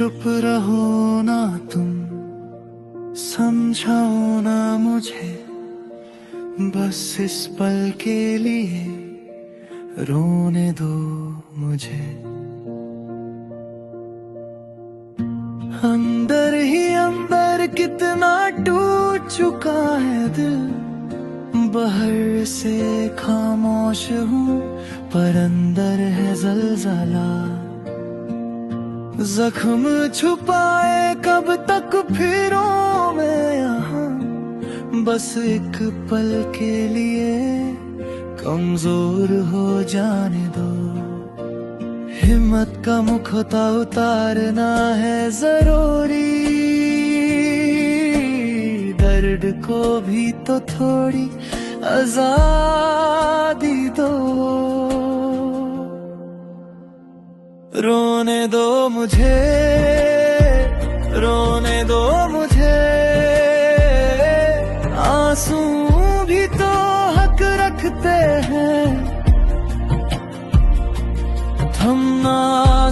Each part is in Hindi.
चुप रहो ना तुम, समझाओ ना मुझे, बस इस पल के लिए रोने दो मुझे। अंदर ही अंदर कितना टूट चुका है दिल, बाहर से खामोश हूँ पर अंदर है ज़लज़ला। जख्म छुपाए कब तक फिरूं मैं यहाँ, बस एक पल के लिए कमजोर हो जाने दो। हिम्मत का मुखौटा उतारना है जरूरी, दर्द को भी तो थोड़ी आजादी दो। रोने दो मुझे, रोने दो मुझे, आंसू भी तो हक रखते हैं। थम ना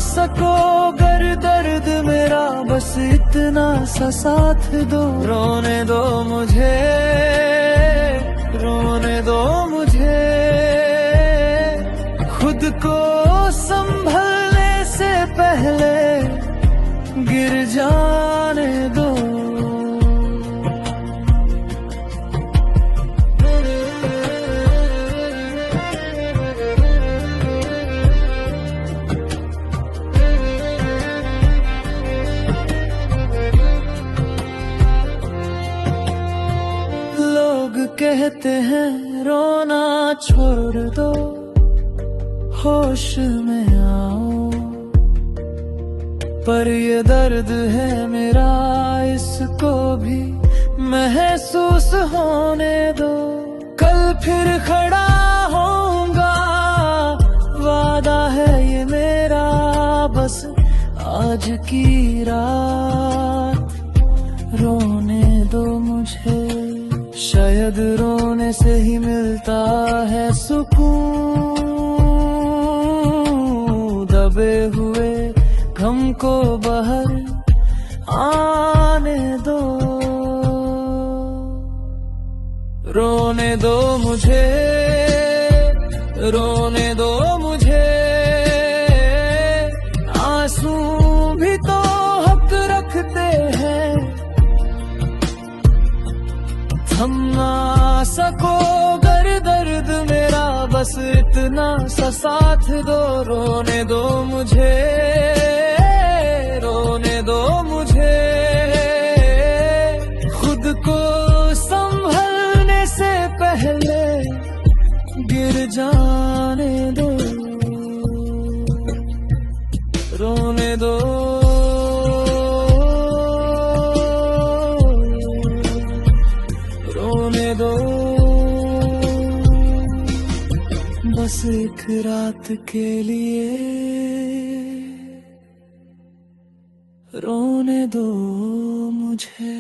सको गर दर्द मेरा, बस इतना सा साथ दो। रोने दो मुझे, रोने दो मुझे, खुद को संभलने से पहले गिर जाने दो। लोग कहते हैं रोना छोड़ दो, होश में आओ, पर ये दर्द है मेरा, इसको भी महसूस होने दो। कल फिर खड़ा होऊंगा, वादा है ये मेरा, बस आज की रात रोने दो मुझे। शायद रोने से ही मिलता है सुकून, दबे हुए गम को बाहर आने दो। रोने दो मुझे, रोने दो मुझे, आंसू भी तो हक रखते हैं। थम ना सको गर दर्द मेरा, बस इतना सा साथ दो। रोने दो मुझे, रोने दो मुझे, खुद को संभलने से पहले गिर जाने दो। रोने दो, रोने दो, बस एक रात के लिए रोने दो मुझे।